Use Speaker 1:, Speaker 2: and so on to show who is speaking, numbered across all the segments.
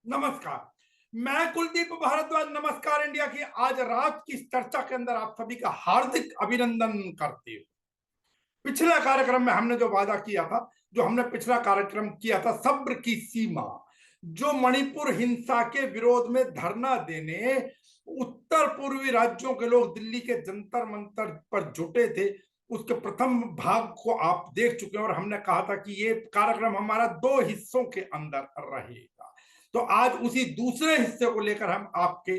Speaker 1: नमस्कार। मैं कुलदीप भारद्वाज नमस्कार इंडिया की आज रात की इस चर्चा के अंदर आप सभी का हार्दिक अभिनंदन करते हूं। पिछले कार्यक्रम में हमने जो वादा किया था, जो हमने पिछला कार्यक्रम किया था सब्र की सीमा, जो मणिपुर हिंसा के विरोध में धरना देने उत्तर पूर्वी राज्यों के लोग दिल्ली के जंतर मंतर पर जुटे थे, उसके प्रथम भाग को आप देख चुके हैं और हमने कहा था कि ये कार्यक्रम हमारा 2 हिस्सों के अंदर रहेगा। तो आज उसी दूसरे हिस्से को लेकर हम आपके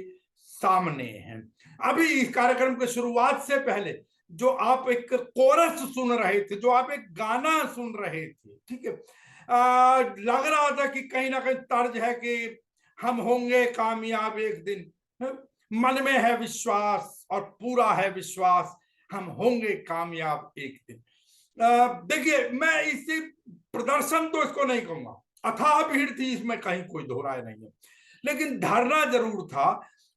Speaker 1: सामने हैं। अभी इस कार्यक्रम की शुरुआत से पहले जो आप एक कोरस सुन रहे थे, जो आप एक गाना सुन रहे थे, ठीक है, लग रहा था कि कहीं ना कहीं तर्ज है कि हम होंगे कामयाब एक दिन, है? मन में है विश्वास और पूरा है विश्वास, हम होंगे कामयाब एक दिन। देखिए, मैं इसी प्रदर्शन तो इसको नहीं कहूंगा, अथाह भीड़ थी, इसमें कहीं कोई दो राय नहीं है, लेकिन धरना जरूर था।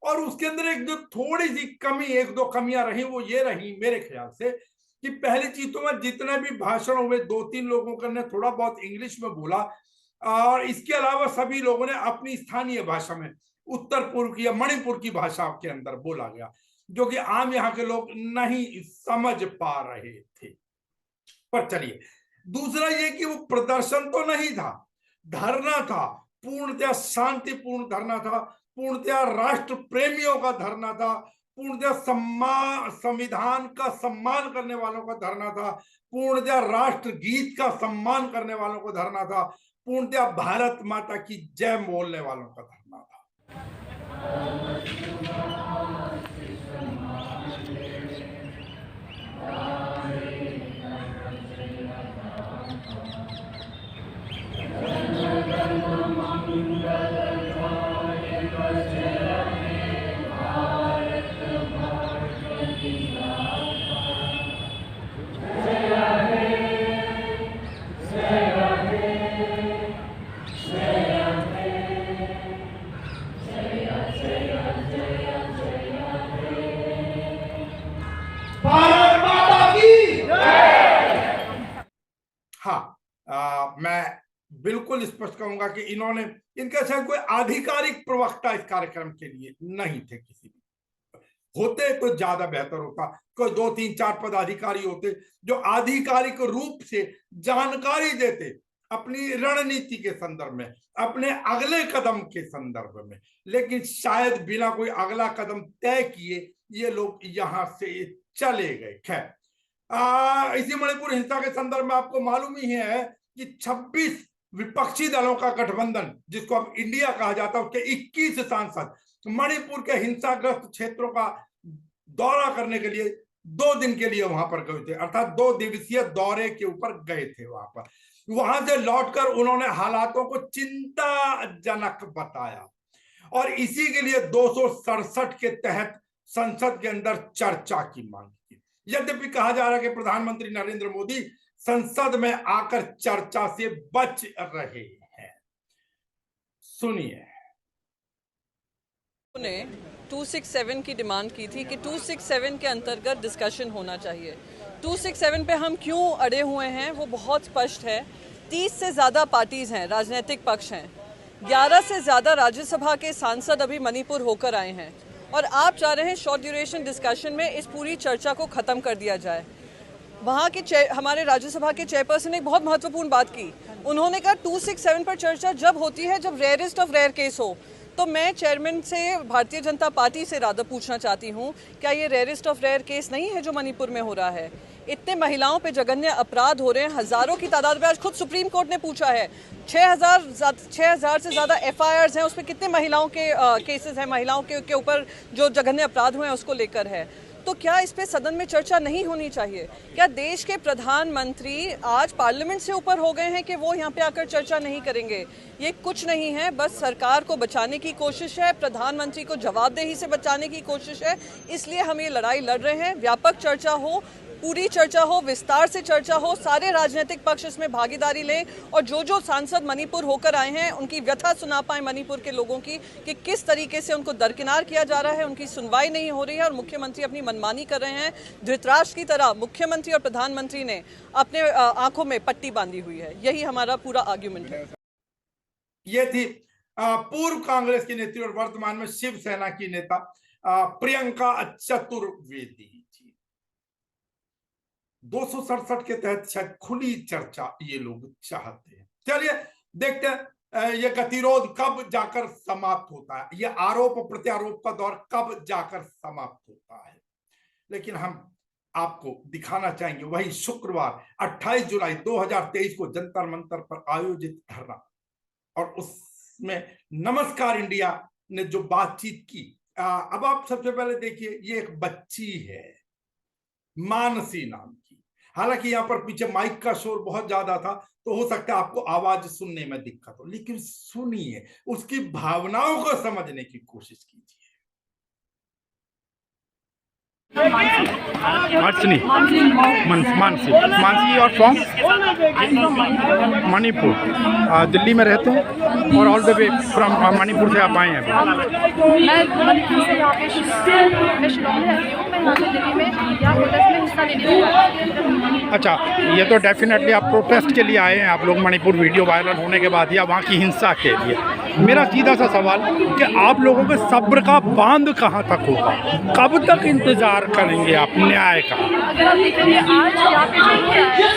Speaker 1: और उसके अंदर एक जो थोड़ी सी कमी, एक दो कमियां रही, वो ये रही मेरे ख्याल से कि पहली चीज तो मैं जितने भी भाषण हुए 2-3 लोगों ने थोड़ा बहुत इंग्लिश में बोला और इसके अलावा सभी लोगों ने अपनी स्थानीय भाषा में उत्तर पूर्व की या मणिपुर की भाषा के अंदर बोला गया, जो कि आम यहाँ के लोग नहीं समझ पा रहे थे। पर चलिए, दूसरा ये कि वो प्रदर्शन तो नहीं था, धरना था, पूर्णतया शांतिपूर्ण धरना था, पूर्णतया राष्ट्र प्रेमियों का धरना था, पूर्णतया संविधान का सम्मान करने वालों का धरना था, पूर्णतया राष्ट्र गीत का सम्मान करने वालों का धरना था, पूर्णतया भारत माता की जय बोलने वालों का धरना था। हाँ, मैं बिल्कुल स्पष्ट कहूंगा कि इनके साथ कोई आधिकारिक प्रवक्ता इस कार्यक्रम के लिए नहीं थे, किसी भी होते तो ज्यादा बेहतर होता, कोई 2-3-4 पदाधिकारी होते जो आधिकारिक रूप से जानकारी देते अपनी रणनीति के संदर्भ में, अपने अगले कदम के संदर्भ में, लेकिन शायद बिना कोई अगला कदम तय किए ये लोग यहां से चले गए। खैर, इसी मणिपुर हिंसा के संदर्भ में आपको मालूम ही है कि 26 विपक्षी दलों का गठबंधन, जिसको अब इंडिया कहा जाता है, उसके 21 सांसद मणिपुर के हिंसाग्रस्त क्षेत्रों का दौरा करने के लिए 2 दिन के लिए वहां पर गए थे, अर्थात 2 दिवसीय दौरे के ऊपर गए थे वहां पर। वहां से लौटकर उन्होंने हालातों को चिंताजनक बताया और इसी के लिए 267 के तहत संसद के अंदर चर्चा की मांग की। यद्यपि कहा जा रहा है कि प्रधानमंत्री नरेंद्र मोदी संसद में आकर चर्चा से बच रहे हैं। सुनिए।
Speaker 2: ने 267 की डिमांड की थी कि 267 के अंतर्गत डिस्कशन होना चाहिए। 267 पे हम क्यों अड़े हुए हैं वो बहुत स्पष्ट है। 30 से ज़्यादा पार्टीज़ हैं, राजनीतिक पक्ष हैं, 11 से ज़्यादा राज्यसभा के सांसद अभी मणिपुर होकर आए हैं और आप चाह रहे हैं शॉर्ट ड्यूरेशन डिस्कशन में इस पूरी चर्चा को ख़त्म कर दिया जाए। वहाँ के हमारे राज्यसभा के चेयरपर्सन ने एक बहुत महत्वपूर्ण बात की। उन्होंने कहा 267 पर चर्चा जब होती है जब रेयरेस्ट ऑफ रेयर केस हो। तो मैं चेयरमैन से, भारतीय जनता पार्टी से राधा पूछना चाहती हूँ, क्या ये रेयरेस्ट ऑफ रेयर केस नहीं है जो मणिपुर में हो रहा है? इतने महिलाओं पे जघन्य अपराध हो रहे हैं, हज़ारों की तादाद में। आज खुद सुप्रीम कोर्ट ने पूछा है 6,000 से ज़्यादा FIRs हैं, उसमें कितने महिलाओं के केसेस हैं, महिलाओं के ऊपर जो जघन्य अपराध हुए हैं उसको लेकर है। तो क्या इस पे सदन में चर्चा नहीं होनी चाहिए? क्या देश के प्रधानमंत्री आज पार्लियामेंट से ऊपर हो गए हैं कि वो यहाँ पे आकर चर्चा नहीं करेंगे? ये कुछ नहीं है, बस सरकार को बचाने की कोशिश है, प्रधानमंत्री को जवाबदेही से बचाने की कोशिश है। इसलिए हम ये लड़ाई लड़ रहे हैं। व्यापक चर्चा हो, पूरी चर्चा हो, विस्तार से चर्चा हो, सारे राजनीतिक पक्ष इसमें भागीदारी लें और जो सांसद मणिपुर होकर आए हैं उनकी व्यथा सुना पाए मणिपुर के लोगों की कि किस तरीके से उनको दरकिनार किया जा रहा है, उनकी सुनवाई नहीं हो रही है और मुख्यमंत्री अपनी मनमानी कर रहे हैं। धृतराष्ट्र की तरह मुख्यमंत्री और प्रधानमंत्री ने अपने आंखों में पट्टी बांधी हुई है। यही हमारा पूरा आर्ग्यूमेंट है।
Speaker 1: ये थी पूर्व कांग्रेस की नेत्री और वर्तमान में शिवसेना की नेता प्रियंका चतुर्वेदी जी। 267 के तहत शायद खुली चर्चा ये लोग चाहते हैं। चलिए देखते हैं ये गतिरोध कब जाकर समाप्त होता है, ये आरोप प्रत्यारोप का दौर कब जाकर समाप्त होता है। लेकिन हम आपको दिखाना चाहेंगे वही शुक्रवार 28 जुलाई 2023 को जंतर मंतर पर आयोजित धरना, और उसमें नमस्कार इंडिया ने जो बातचीत की। अब आप सबसे पहले देखिए, ये एक बच्ची है मानसी नाम की। हालांकि यहाँ पर पीछे माइक का शोर बहुत ज्यादा था, तो हो सकता है आपको आवाज सुनने में दिक्कत हो, लेकिन सुनिए, उसकी भावनाओं को समझने की कोशिश कीजिए।
Speaker 3: Archini, मानसी और फ्रॉम मणिपुर, दिल्ली में रहते हैं और all the way from Manipur से आप आए हैं।
Speaker 4: मैं मणिपुर से यहाँ पे मैं शिलोंग रहती हूँ। मैं यहाँ से दिल्ली में यहाँ प्रोटेस्ट में हिस्सा लेने के लिए।
Speaker 3: अच्छा, ये तो डेफिनेटली आप प्रोटेस्ट के लिए आए हैं आप लोग मणिपुर वीडियो वायरल होने के बाद, या वहाँ की हिंसा के लिए। मेरा सीधा सा सवाल कि आप लोगों के सब्र का बांध कहाँ तक होगा, कब तक इंतजार करेंगे आप न्याय का?
Speaker 4: अगर आप देखेंगे आज यहाँ पे जो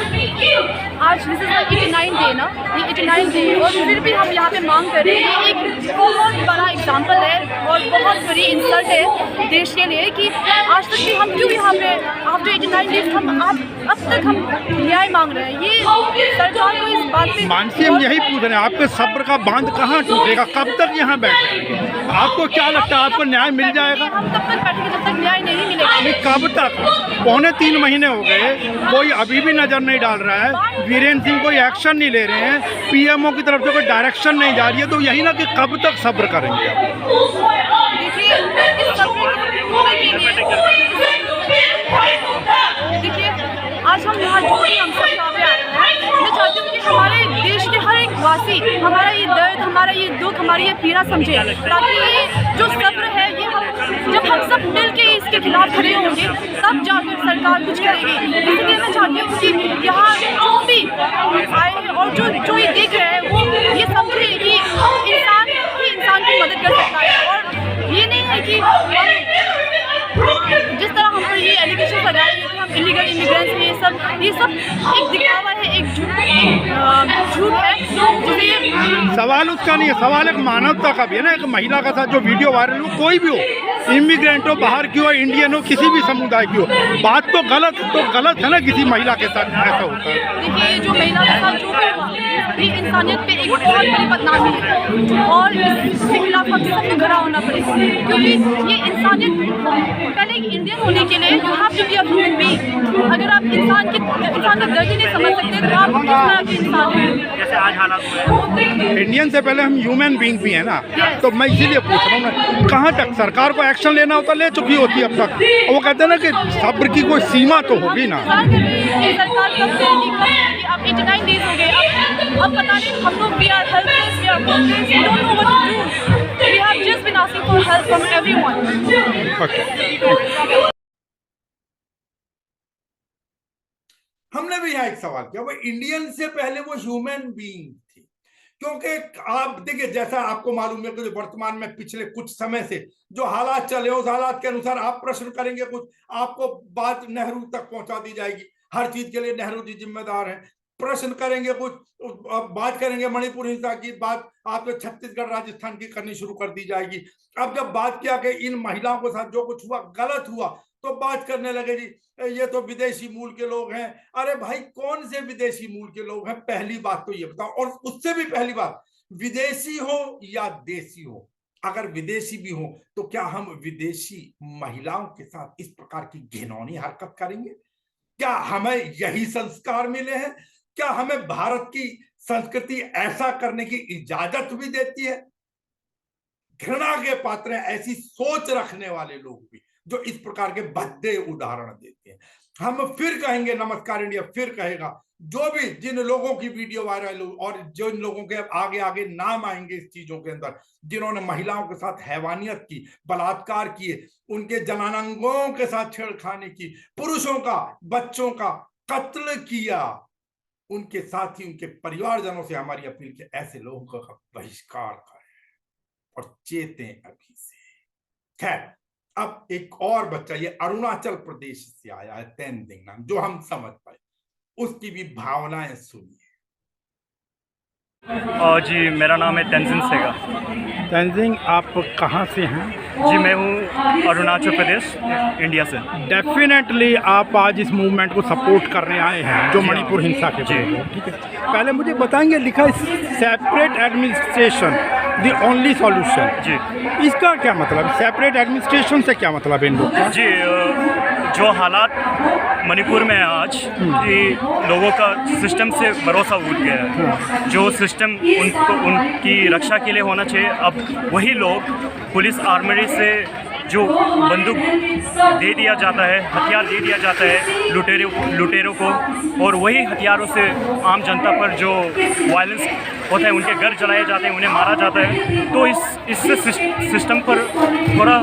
Speaker 4: आज दिस इज 89 डे ना, ये 89 डे, और फिर भी हम यहाँ पे मांग कर रहे हैं। एक बहुत बड़ा एग्जाम्पल है और बहुत बड़ी इंसल्ट है देश के लिए कि आज तक भी हम क्यों यहाँ पे आफ्टर 89 डेज हम अब तक हम न्याय मांग रहे हैं। ये सरकार को इस बात पे
Speaker 3: मानसी, हम यही पूछ रहे हैं, आपके सब्र का बांध कहाँ टूटेगा, कब तक यहाँ बैठेंगे? आपको क्या लगता है आपको न्याय मिल जाएगा?
Speaker 4: हम तब तक बैठेंगे जब तक न्याय नहीं मिलेगा।
Speaker 3: कब तक? 2.25 महीने हो गए, कोई अभी भी नजर नहीं डाल रहा है। वीरेंद्र सिंह कोई एक्शन नहीं ले रहे हैं, पीएमओ की तरफ से कोई डायरेक्शन नहीं जा रही है, तो यही ना कि कब तक सब्र करेंगे?
Speaker 4: देखिए, इस सब्र देखिए, आज हम यहाँ जो भी हम सब यहाँ पे आए हैं, मैं चाहती हूँ कि हमारे देश के हर एक वासी हमारा ये दर्द, हमारा ये दुख, हमारी ये पीड़ा समझे, ताकि ये जो सब्र है ये जब हम सब मिल के इसके खिलाफ खड़े होंगे तब जाकर सरकार कुछ करेगी। इसलिए मैं चाहती हूँ कि यहाँ जो भी आए हैं और जो ये देख रहे हैं वो ये समझे कि इंसान की मदद कर सकता है, और ये नहीं है कि जिस तरह हम पर ये एलिगेशन लगाए हैं कि हम इलीगल इमिग्रेंट्स हैं, ये सब एक दिखावा है, एक झूठ है।
Speaker 3: सवाल उसका नहीं है, सवाल एक मानवता का भी है ना। एक महिला का साथ जो वीडियो वायरल हो, कोई भी हो, इमिग्रेंट हो, बाहर की हो, इंडियन हो, किसी भी समुदाय की हो, बात तो गलत है ना, किसी महिला के साथ ऐसा होता है।
Speaker 4: देखिए, जो महिला के साथ जो हुआ ये इंसानियत पे एक बहुत बड़ी बदनामी है, और इसके खिलाफ हम सबको खड़ा होना पड़ेगा, क्योंकि ये इंसानियत पहले इंडियन होने के लिए you have to be a human being. अगर आप इंसान का दर्द ही नहीं समझ सकते तो आप किस तरह के इंसान हैं?
Speaker 3: जैसे आज हालात हुए हैं, इंडियन से पहले हम ह्यूमन बीइंग भी है ना। तो मैं इसीलिए पूछ रहा हूँ ना, कहाँ तक सरकार को एक्शन लेना होता ले चुकी होती है अब तक। वो कहते हैं ना कि सब्र की कोई सीमा तो होगी ना।
Speaker 4: सरकार कब करेगी? अब 89 डेज हो गए, अब पता नहीं, हम लोग we are helpless, we are hopeless, we don't know what to do. We have just been asking for help from everyone.
Speaker 3: Okay.
Speaker 1: हमने भी यहाँ एक सवाल किया, वो इंडियन से पहले वो ह्यूमन बीइंग थी, क्योंकि आप देखिए, जैसा आपको मालूम है कि वर्तमान में पिछले कुछ समय से जो हालात चले, उस हालात के अनुसार आप प्रश्न करेंगे कुछ, आपको बात नेहरू तक पहुंचा दी जाएगी। हर चीज के लिए नेहरू जी जिम्मेदार हैं। प्रश्न करेंगे कुछ, बात करेंगे मणिपुर हिंसा की बात, आपको छत्तीसगढ़ राजस्थान की करनी शुरू कर दी जाएगी। अब जब बात किया कि इन महिलाओं के साथ जो कुछ हुआ गलत हुआ, तो बात करने लगे जी ये तो विदेशी मूल के लोग हैं। अरे भाई, कौन से विदेशी मूल के लोग हैं? पहली बात तो ये बताओ, और उससे भी पहली बात, विदेशी हो या देशी हो, अगर विदेशी भी हो तो क्या हम विदेशी महिलाओं के साथ इस प्रकार की घिनौनी हरकत करेंगे? क्या हमें यही संस्कार मिले हैं? क्या हमें भारत की संस्कृति ऐसा करने की इजाजत भी देती है? घृणा के पात्र हैं ऐसी सोच रखने वाले लोग भी, जो इस प्रकार के भद्दे उदाहरण देते हैं। हम फिर कहेंगे, नमस्कार इंडिया फिर कहेगा, जो भी जिन लोगों की वीडियो वायरल हो और जिन लोगों के आगे आगे नाम आएंगे इस चीजों के अंदर, जिन्होंने महिलाओं के साथ हैवानियत की, बलात्कार किए, उनके जनानांगों के साथ छेड़खानी की, पुरुषों का, बच्चों का कत्ल किया, उनके साथ ही उनके परिवारजनों से हमारी अपील के ऐसे लोगों का बहिष्कार करें। और चेतें अभी से। खैर, अब एक और बच्चा, ये अरुणाचल प्रदेश से आया है, तेनजिंग नाम, जो हम समझ पाए, उसकी भी भावनाएं सुनिए।
Speaker 5: जी, मेरा नाम है तेनजिंग सेगा।
Speaker 3: तेनजिंग, आप कहाँ से हैं?
Speaker 5: जी, मैं हूँ अरुणाचल प्रदेश, इंडिया से।
Speaker 3: डेफिनेटली आप आज इस मूवमेंट को सपोर्ट करने आए हैं जो मणिपुर हिंसा के विरुद्ध है, ठीक है। पहले मुझे बताएंगे, लिखा है separate administration the only solution.
Speaker 5: जी,
Speaker 3: इसका क्या मतलब? सेपरेट एडमिनिस्ट्रेशन से क्या मतलब है इन लोग का?
Speaker 5: जी, जो हालात मणिपुर में है आज कि लोगों का सिस्टम से भरोसा उठ गया है। जो सिस्टम उनकी रक्षा के लिए होना चाहिए, अब वही लोग पुलिस आर्मरी से जो बंदूक दे दिया जाता है, हथियार दे दिया जाता है लुटेरों को, और वही हथियारों से आम जनता पर जो वायलेंस होता है, उनके घर जलाए जाते हैं, उन्हें मारा जाता है। तो इससे सिस्टम पर थोड़ा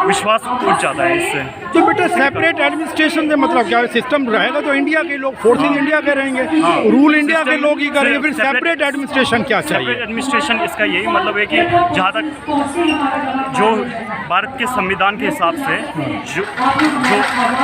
Speaker 5: विश्वास उठ जाता है इससे।
Speaker 3: तो बेटा, सेपरेट एडमिनिस्ट्रेशन से मतलब क्या है? सिस्टम रहेगा तो इंडिया के लोग, फोर्सेज इंडिया के रहेंगे, रूल इंडिया के लोग ही करेंगे, फिर सेपरेट एडमिनिस्ट्रेशन क्या चाहिए?
Speaker 5: सेपरेट एडमिनिस्ट्रेशन, इसका यही मतलब है कि जहाँ तक जो भारत के संविधान के हिसाब से जो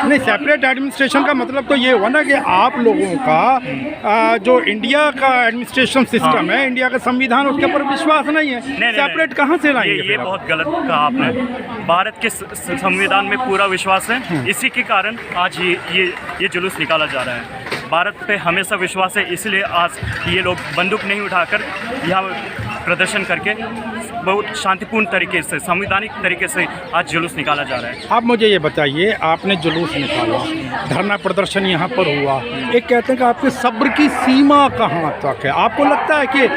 Speaker 3: नहीं, सेपरेट एडमिनिस्ट्रेशन का मतलब तो ये हुआ ना कि आप लोगों का जो इंडिया का एडमिनिस्ट्रेशन सिस्टम है, इंडिया का संविधान, उसके ऊपर विश्वास नहीं है। सेपरेट कहाँ से लाएंगे?
Speaker 5: ये बहुत गलत कहा आपने। भारत के संविधान में पूरा विश्वास है, इसी के कारण आज ये जुलूस निकाला जा रहा है। भारत पे हमेशा विश्वास है, इसलिए आज ये लोग बंदूक नहीं उठाकर यहाँ प्रदर्शन करके बहुत शांतिपूर्ण तरीके से, संवैधानिक तरीके से आज जुलूस निकाला जा रहा है।
Speaker 3: आप मुझे ये बताइए, आपने जुलूस निकाला, धरना प्रदर्शन यहाँ पर हुआ, एक कहते हैं कि आपके सब्र की सीमा कहाँ तक है? आपको लगता है कि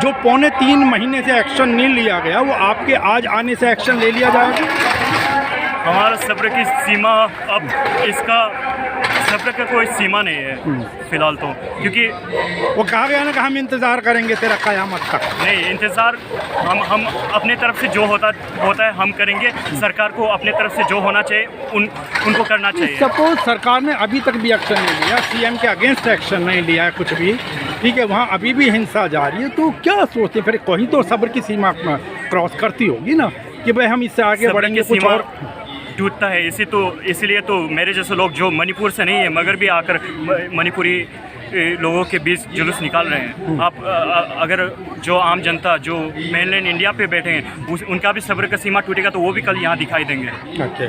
Speaker 3: जो 2.25 महीने से एक्शन नहीं लिया गया, वो आपके आज आने से एक्शन ले लिया जाएगा?
Speaker 5: हमारा सब्र की सीमा, अब इसका सब्र का कोई सीमा नहीं है फिलहाल तो, क्योंकि
Speaker 3: वो कहा गया ना कि हम इंतज़ार करेंगे तेरा क़यामत तक।
Speaker 5: नहीं, इंतज़ार हम अपने तरफ से जो होता है हम करेंगे। सरकार को अपने तरफ से जो होना चाहिए उनको करना चाहिए।
Speaker 3: सपोज सरकार ने अभी तक भी एक्शन नहीं लिया, सीएम के अगेंस्ट एक्शन नहीं लिया है कुछ भी, ठीक है, वहाँ अभी भी हिंसा जारी है, तो क्या सोचते? फिर कोई तो सब्र की सीमा क्रॉस करती होगी ना कि भाई हम इससे आगे बढ़ेंगे, कुछ और
Speaker 5: टूटता है। इसीलिए तो मेरे जैसे लोग जो मणिपुर से नहीं है मगर भी आकर मणिपुरी लोगों के बीच जुलूस निकाल रहे हैं। आप अगर जो आम जनता जो मेनलैंड इंडिया पे बैठे हैं उनका भी सब्र का सीमा टूटेगा तो वो भी कल यहाँ दिखाई देंगे।
Speaker 3: ओके,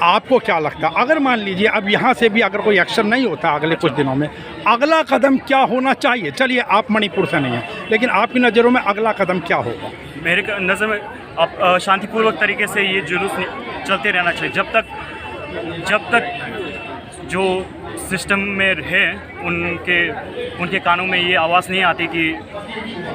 Speaker 3: आपको क्या लगता है, अगर मान लीजिए अब यहाँ से भी अगर कोई एक्शन नहीं होता अगले कुछ दिनों में, अगला कदम क्या होना चाहिए? चलिए, आप मणिपुर से नहीं हैं, लेकिन आपकी नज़रों में अगला कदम क्या होगा?
Speaker 5: मेरे नज़र में अब शांतिपूर्वक तरीके से ये जुलूस चलते रहना चाहिए जब तक जो सिस्टम में है उनके कानों में ये आवाज़ नहीं आती कि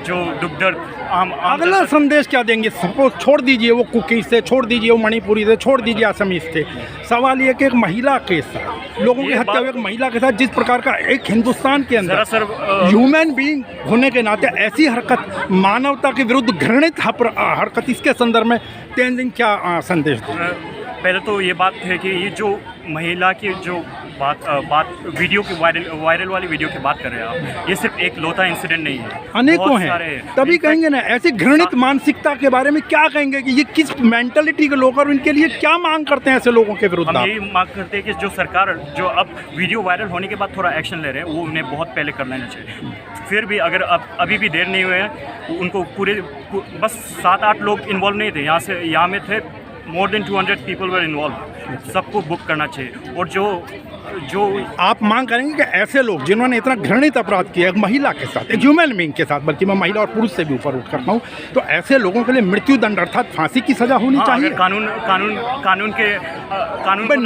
Speaker 5: जो दुख दर्द आम
Speaker 3: अगला संदेश क्या देंगे? सपोज छोड़ दीजिए वो कुकी से, छोड़ दीजिए वो मणिपुरी से, छोड़ दीजिए असमीज से, सवाल ये कि एक महिला के साथ लोगों की हत्या हुई, एक महिला के साथ जिस प्रकार का एक हिंदुस्तान के अंदर ह्यूमन बीइंग होने के नाते ऐसी हरकत, मानवता के विरुद्ध घृणित हरकत, इसके संदर्भ में तेनजिंग क्या संदेश दें?
Speaker 5: पहले तो ये बात है कि ये जो महिला की जो बात वीडियो की वायरल वाली वीडियो की बात कर रहे हैं आप, ये सिर्फ एक लोता इंसिडेंट नहीं है,
Speaker 3: अनेकों हैं। तभी कहेंगे ना, ऐसी घृणित मानसिकता के बारे में क्या कहेंगे कि ये किस मेंटालिटी के लोग और इनके लिए क्या मांग करते हैं ऐसे लोगों के विरुद्ध?
Speaker 5: हम यही मांग करते हैं कि जो सरकार जो अब वीडियो वायरल होने के बाद थोड़ा एक्शन ले रहे हैं वो उन्हें बहुत पहले कर लेना चाहिए। फिर भी अगर अभी भी देर नहीं हुए हैं, उनको बस 7-8 लोग इन्वॉल्व नहीं थे, यहाँ में थे more than 200 people were involved। सबको बुक करना चाहिए। और जो
Speaker 3: आप मांग करेंगे कि ऐसे लोग जिन्होंने इतना घृणित अपराध किया एक महिला के साथ, एक ह्यूमन बीइंग के साथ, बल्कि मैं महिला और पुरुष से भी ऊपर उठ करता हूँ, तो ऐसे लोगों के लिए मृत्यु दंड अर्थात फांसी की सजा होनी चाहिए। कानून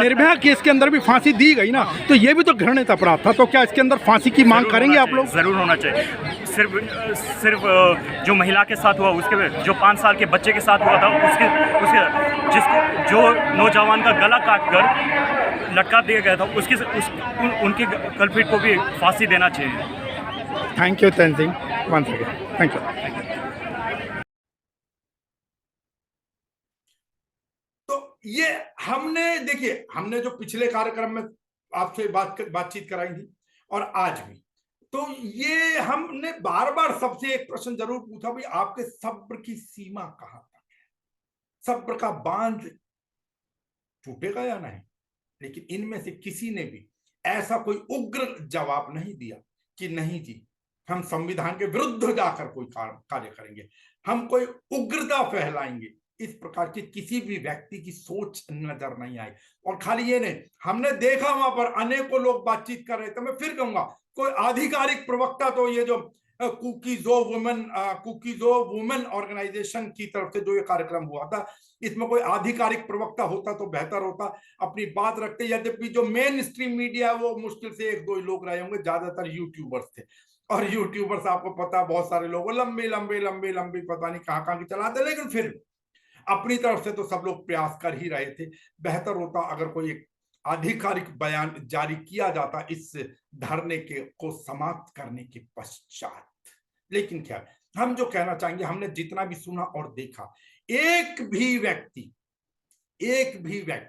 Speaker 3: निर्भया केस के अंदर भी फांसी दी गई ना, तो ये भी तो घृणित अपराध था, तो क्या इसके अंदर फांसी की मांग करेंगे आप लोग?
Speaker 5: जरूर होना चाहिए। सिर्फ जो महिला के साथ हुआ, उसके जो 5 साल के बच्चे के साथ हुआ था, उसके जो नौजवान का गला काटकर लटका दिया गया था, उनके कल्प्रिट को भी फांसी देना चाहिए।
Speaker 3: Thank you Tenzing, once again thank you.
Speaker 1: तो ये हमने जो पिछले कार्यक्रम में आपसे बातचीत कराई थी और आज भी तो ये हमने बार बार सबसे एक प्रश्न जरूर पूछा, भाई आपके सब्र की सीमा कहां तक है, सब्र का बांध टूटेगा या नहीं। लेकिन इनमें से किसी ने भी ऐसा कोई उग्र जवाब नहीं दिया कि नहीं जी हम संविधान के विरुद्ध जाकर कोई कार्य करेंगे, हम कोई उग्रता फैलाएंगे। इस प्रकार की किसी भी व्यक्ति की सोच नजर नहीं आई। और खाली ये नहीं, हमने देखा वहां पर अनेकों लोग बातचीत कर रहे थे। मैं फिर कहूंगा, कोई आधिकारिक प्रवक्ता तो ये जो कुकीज ऑफ वुमेन ऑर्गेनाइजेशन की तरफ से जो ये कार्यक्रम हुआ था, इसमें कोई आधिकारिक प्रवक्ता होता तो बेहतर होता, अपनी बात रखते। यद्यपि जो मेन स्ट्रीम मीडिया है वो मुश्किल से एक दो ही लोग रहे होंगे, ज्यादातर यूट्यूबर्स थे। और यूट्यूबर्स आपको पता, बहुत सारे लोग लंबी लंबी लंबी लंबी पता नहीं कहां कहां की चलाते, लेकिन फिर अपनी तरफ से तो सब लोग प्रयास कर ही रहे थे। बेहतर होता अगर कोई एक आधिकारिक बयान जारी किया जाता इस धरने के को समाप्त करने के पश्चात। लेकिन क्या हम जो कहना चाहेंगे, हमने जितना भी सुना और देखा, एक भी व्यक्ति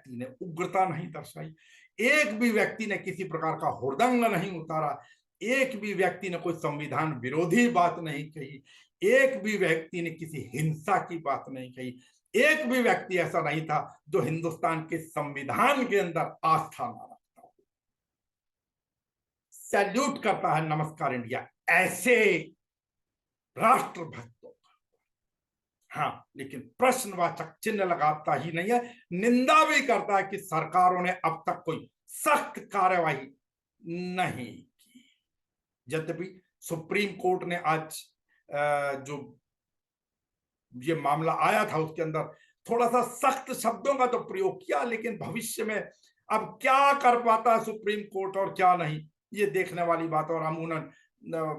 Speaker 1: ने उग्रता नहीं दर्शाई, एक भी व्यक्ति ने किसी प्रकार का हुड़दंग नहीं उतारा, एक भी व्यक्ति ने कोई संविधान विरोधी बात नहीं कही, एक भी व्यक्ति ने किसी हिंसा की बात नहीं कही, एक भी व्यक्ति ऐसा नहीं था जो हिंदुस्तान के संविधान के अंदर आस्था न रखता हो। सैल्यूट करता है नमस्कार इंडिया ऐसे राष्ट्रभक्तों का। हाँ, लेकिन प्रश्नवाचक चिन्ह लगाता ही नहीं है, निंदा भी करता है कि सरकारों ने अब तक कोई सख्त कार्यवाही नहीं की। यद्यपि सुप्रीम कोर्ट ने आज जो ये मामला आया था उसके अंदर थोड़ा सा सख्त शब्दों का तो प्रयोग किया, लेकिन भविष्य में अब क्या कर पाता है सुप्रीम कोर्ट और क्या नहीं, ये देखने वाली बात। और अमूमन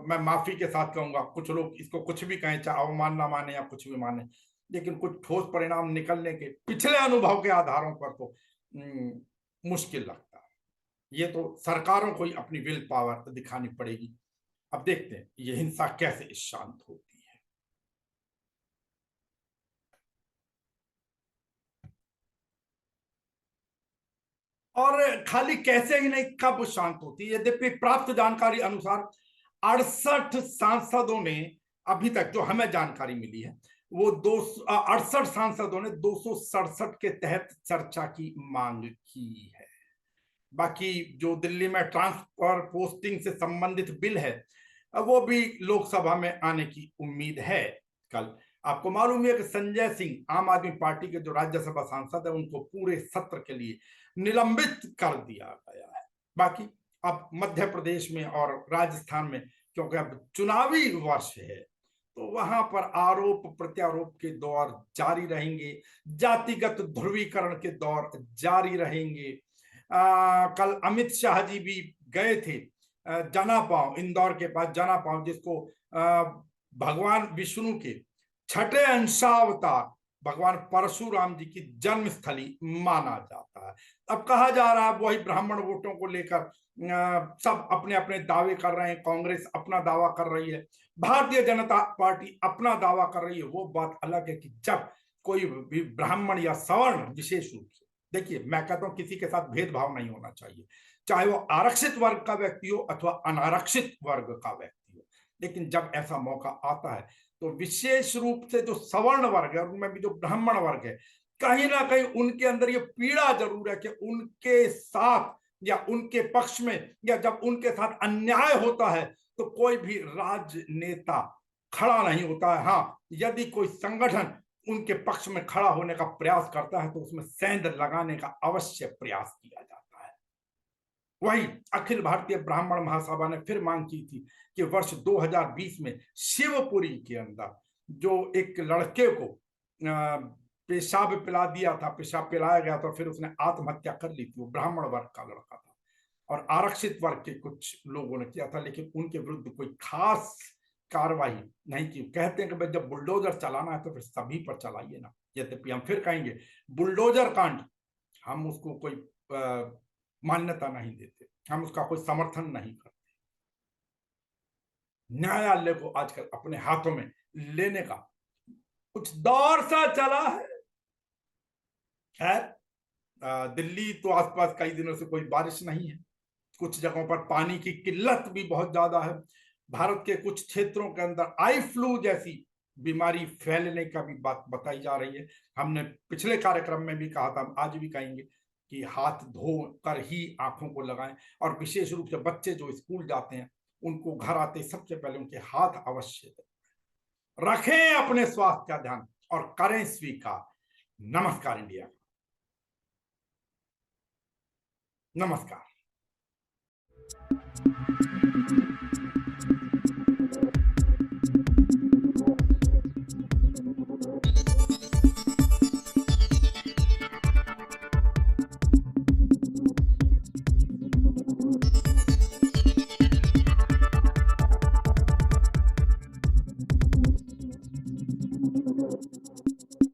Speaker 1: मैं माफी के साथ कहूंगा, कुछ लोग इसको कुछ भी कहें, चाहे अवमानना माने या कुछ भी माने, लेकिन कुछ ठोस परिणाम निकलने के पिछले अनुभव के आधारों पर तो मुश्किल लगता है। ये तो सरकारों को ही अपनी विल पावर दिखानी पड़ेगी। अब देखते हैं ये हिंसा कैसे शांत होती है। और खाली कैसे ही नहीं, कब शांत होती है। यद्यपि प्राप्त जानकारी अनुसार 68 सांसदों ने अभी तक, जो हमें जानकारी मिली है, वो 68 सांसदों ने 267 के तहत चर्चा की मांग की है। बाकी जो दिल्ली में ट्रांसफर पोस्टिंग से संबंधित बिल है, वो भी लोकसभा में आने की उम्मीद है कल। आपको मालूम है कि संजय सिंह, आम आदमी पार्टी के जो राज्यसभा सांसद है, उनको पूरे सत्र के लिए निलंबित कर दिया गया है। बाकी अब मध्य प्रदेश में और राजस्थान में, क्योंकि अब चुनावी वर्ष है, तो वहां पर आरोप प्रत्यारोप के दौर जारी रहेंगे, जातिगत ध्रुवीकरण के दौर जारी रहेंगे। कल अमित शाह जी भी गए थे जनापाव, इंदौर के पास जनापाव, जिसको भगवान विष्णु के छठे अंशावतार भगवान परशुराम जी की जन्मस्थली माना जाता है। अब कहा जा रहा है वही ब्राह्मण वोटों को लेकर सब अपने अपने दावे कर रहे हैं। कांग्रेस अपना दावा कर रही है, भारतीय जनता पार्टी अपना दावा कर रही है। वो बात अलग है कि जब कोई भी ब्राह्मण या सवर्ण, विशेष रूप से, देखिए मैं कहता हूं किसी के साथ भेदभाव नहीं होना चाहिए, चाहे वो आरक्षित वर्ग का व्यक्ति हो अथवा अनारक्षित वर्ग का व्यक्ति हो, लेकिन जब ऐसा मौका आता है तो विशेष रूप से जो सवर्ण वर्ग है, उनमें भी जो ब्राह्मण वर्ग है, कहीं ना कहीं उनके अंदर ये पीड़ा जरूर है कि उनके साथ या उनके पक्ष में, या जब उनके साथ अन्याय होता है तो कोई भी राजनेता खड़ा नहीं होता है। हाँ, यदि कोई संगठन उनके पक्ष में खड़ा होने का प्रयास करता है तो उसमें सेंध लगाने का अवश्य प्रयास किया जाता है। वही अखिल भारतीय ब्राह्मण महासभा ने फिर मांग की थी कि वर्ष 2020 में शिवपुरी के अंदर जो एक लड़के को पेशाब पिला दिया था, पेशाब पिलाया गया था, फिर उसने आत्महत्या कर ली थी, वो ब्राह्मण वर्ग का लड़का था, और आरक्षित वर्ग के कुछ लोगों ने किया था, लेकिन उनके विरुद्ध कोई खास कार्रवाई नहीं की। कहते हैं कि जब बुलडोजर चलाना है तो फिर सभी पर चलाइए ना। यद्यपि हम फिर कहेंगे बुलडोजर कांड, हम उसको कोई मान्यता नहीं देते, हम उसका कोई समर्थन नहीं करते। न्यायालय को आजकल अपने हाथों में लेने का कुछ दौर सा चला है। खैर, दिल्ली तो आसपास कई दिनों से कोई बारिश नहीं है, कुछ जगहों पर पानी की किल्लत भी बहुत ज्यादा है। भारत के कुछ क्षेत्रों के अंदर आई फ्लू जैसी बीमारी फैलने का भी बात बताई जा रही है। हमने पिछले कार्यक्रम में भी कहा था, आज भी कहेंगे कि हाथ धो कर ही आंखों को लगाएं, और विशेष रूप से बच्चे जो स्कूल जाते हैं उनको घर आते सबसे पहले उनके हाथ अवश्य रखें, अपने स्वास्थ्य का ध्यान और करें स्वीकार। नमस्कार इंडिया, नमस्कार।